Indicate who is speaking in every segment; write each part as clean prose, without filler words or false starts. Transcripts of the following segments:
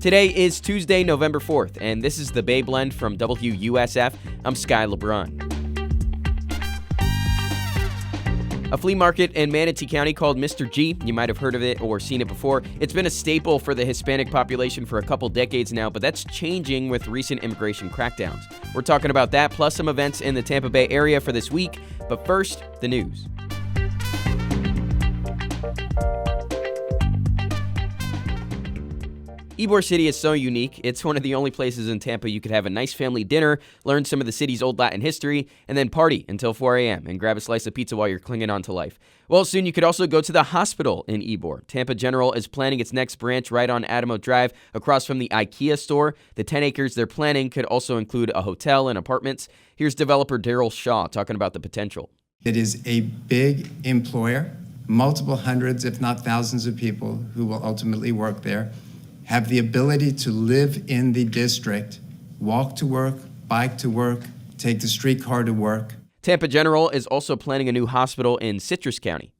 Speaker 1: Today is Tuesday, November 4th, and this is the Bay Blend from WUSF. I'm Sky LeBron. A flea market in Manatee County called Mr. G. You might have heard of it or seen it before. It's been a staple for the Hispanic population for a couple decades now, but that's changing with recent immigration crackdowns. We're talking about that, plus some events in the Tampa Bay area for this week. But first, the news. Ybor City is so unique. It's one of the only places in Tampa you could have a nice family dinner, learn some of the city's old Latin history, and then party until 4 a.m. and grab a slice of pizza while you're clinging on to life. Well, soon you could also go to the hospital in Ybor. Tampa General is planning its next branch right on Adamo Drive across from the IKEA store. The 10 acres they're planning could also include a hotel and apartments. Here's developer Daryl Shaw talking about the potential.
Speaker 2: It is a big employer, multiple hundreds, if not thousands of people who will ultimately work there, have the ability to live in the district, walk to work, bike to work, take the streetcar to work.
Speaker 1: Tampa General is also planning a new hospital in Citrus County.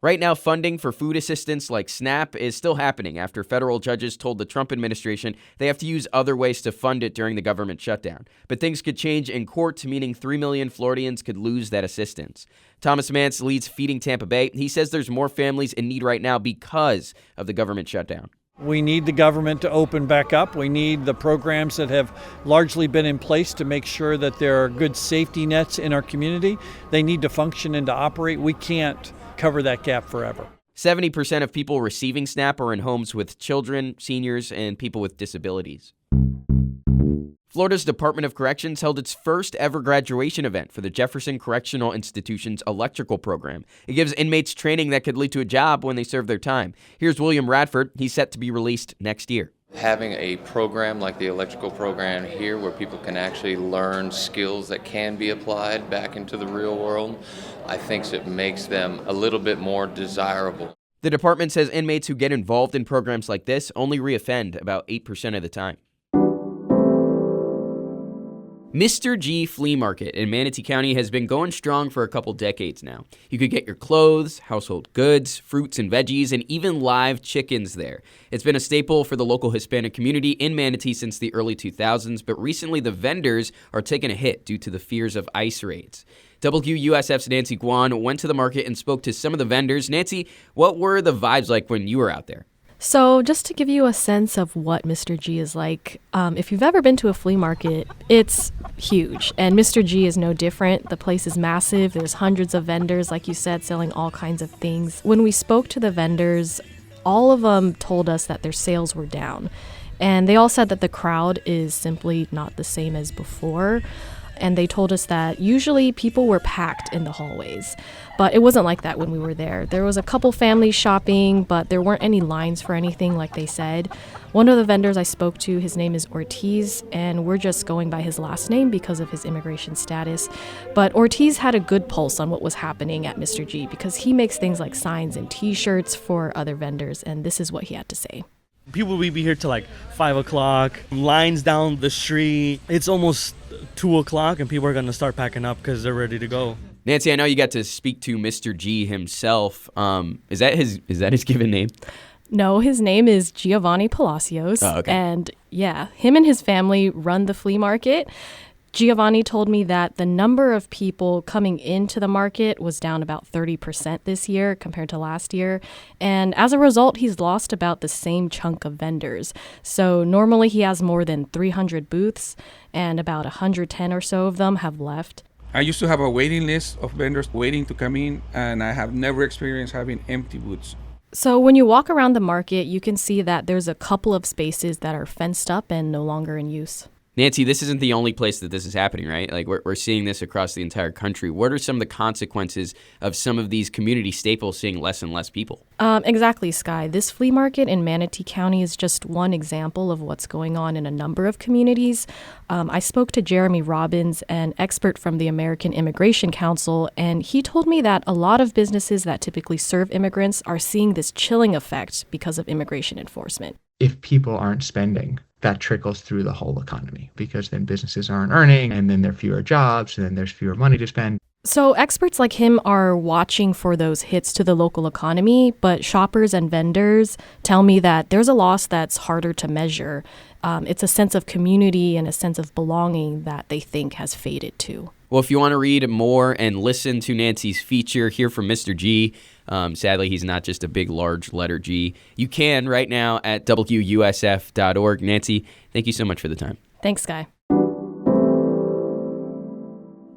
Speaker 1: Right now, funding for food assistance like SNAP is still happening after federal judges told the Trump administration they have to use other ways to fund it during the government shutdown. But things could change in court, meaning 3 million Floridians could lose that assistance. Thomas Mance leads Feeding Tampa Bay. He says there's more families in need right now because of the government shutdown.
Speaker 3: We need the government to open back up. We need the programs that have largely been in place to make sure that there are good safety nets in our community. They need to function and to operate. We can't cover that gap forever.
Speaker 1: 70% of people receiving SNAP are in homes with children, seniors, and people with disabilities. Florida's Department of Corrections held its first ever graduation event for the Jefferson Correctional Institution's electrical program. It gives inmates training that could lead to a job when they serve their time. Here's William Radford. He's set to be released next year.
Speaker 4: Having a program like the electrical program here where people can actually learn skills that can be applied back into the real world, I think it makes them a little bit more desirable.
Speaker 1: The department says inmates who get involved in programs like this only reoffend about 8% of the time. Mr. G Flea Market in Manatee County has been going strong for a couple decades now. You could get your clothes, household goods, fruits and veggies, and even live chickens there. It's been a staple for the local Hispanic community in Manatee since the early 2000s, but recently the vendors are taking a hit due to the fears of ICE raids. WUSF's Nancy Guan went to the market and spoke to some of the vendors. Nancy, what were the vibes like when you were out there?
Speaker 5: So just to give you a sense of what Mr. G is like, if you've ever been to a flea market, it's huge. And Mr. G is no different. The place is massive. There's hundreds of vendors, like you said, selling all kinds of things. When we spoke to the vendors, all of them told us that their sales were down. And they all said that the crowd is simply not the same as before. And they told us that usually people were packed in the hallways, but it wasn't like that when we were there. There was a couple families shopping, but there weren't any lines for anything like they said. One of the vendors I spoke to, his name is Ortiz, and we're just going by his last name because of his immigration status. But Ortiz had a good pulse on what was happening at Mr. G because he makes things like signs and t-shirts for other vendors, and this is what he had to say.
Speaker 6: People will be here till like 5 o'clock, lines down the street. It's almost 2 o'clock and people are going to start packing up because they're ready to go.
Speaker 1: Nancy, I know you got to speak to Mr. G himself. Is that his given name?
Speaker 5: No, his name is Giovanni Palacios.
Speaker 1: Oh, okay.
Speaker 5: And yeah, him and his family run the flea market. Giovanni told me that the number of people coming into the market was down about 30% this year compared to last year. And as a result, he's lost about the same chunk of vendors. So normally he has more than 300 booths and about 110 or so of them have left.
Speaker 7: I used to have a waiting list of vendors waiting to come in, and I have never experienced having empty booths.
Speaker 5: So when you walk around the market, you can see that there's a couple of spaces that are fenced up and no longer in use.
Speaker 1: Nancy, this isn't the only place that this is happening, right? Like we're seeing this across the entire country. What are some of the consequences of some of these community staples seeing less and less people?
Speaker 5: Exactly, Sky. This flea market in Manatee County is just one example of what's going on in a number of communities. I spoke to Jeremy Robbins, an expert from the American Immigration Council, and he told me that a lot of businesses that typically serve immigrants are seeing this chilling effect because of immigration enforcement.
Speaker 8: If people aren't spending, that trickles through the whole economy because then businesses aren't earning and then there are fewer jobs and then there's fewer money to spend.
Speaker 5: So experts like him are watching for those hits to the local economy, but shoppers and vendors tell me that there's a loss that's harder to measure. It's a sense of community and a sense of belonging that they think has faded too.
Speaker 1: Well, if you want to read more and listen to Nancy's feature, hear from Mr. G, sadly, he's not just a big, large letter G, you can right now at WUSF.org. Nancy, thank you so much for the time.
Speaker 5: Thanks, Sky.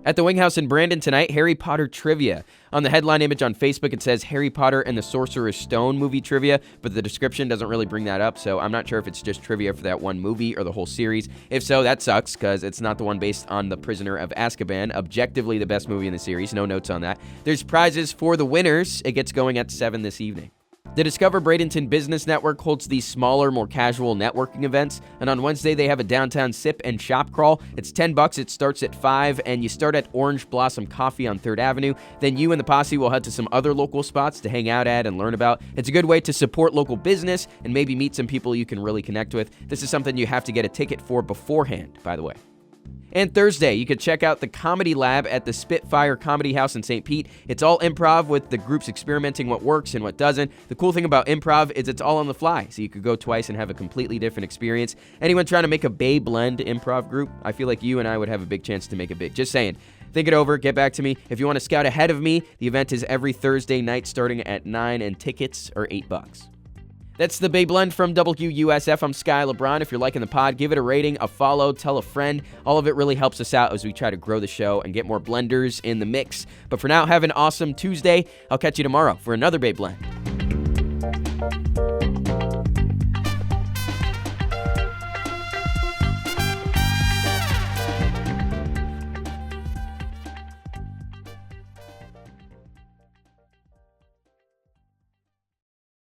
Speaker 1: At the Wing House in Brandon tonight, Harry Potter trivia. On the headline image on Facebook, it says Harry Potter and the Sorcerer's Stone movie trivia, but the description doesn't really bring that up, so I'm not sure if it's just trivia for that one movie or the whole series. If so, that sucks, because it's not the one based on The Prisoner of Azkaban, objectively the best movie in the series. No notes on that. There's prizes for the winners. It gets going at 7 this evening. The Discover Bradenton Business Network holds these smaller, more casual networking events, and on Wednesday they have a downtown sip and shop crawl. It's $10, it starts at 5, and you start at Orange Blossom Coffee on 3rd Avenue. Then you and the posse will head to some other local spots to hang out at and learn about. It's a good way to support local business and maybe meet some people you can really connect with. This is something you have to get a ticket for beforehand, by the way. And Thursday, you could check out the Comedy Lab at the Spitfire Comedy House in St. Pete. It's all improv with the groups experimenting what works and what doesn't. The cool thing about improv is it's all on the fly, so you could go twice and have a completely different experience. Anyone trying to make a Bay Blend improv group, I feel like you and I would have a big chance to make it big. Just saying. Think it over, get back to me. If you want to scout ahead of me, the event is every Thursday night starting at 9 and tickets are $8. That's the Bay Blend from WUSF. I'm Sky LeBron. If you're liking the pod, give it a rating, a follow, tell a friend. All of it really helps us out as we try to grow the show and get more blenders in the mix. But for now, have an awesome Tuesday. I'll catch you tomorrow for another Bay Blend.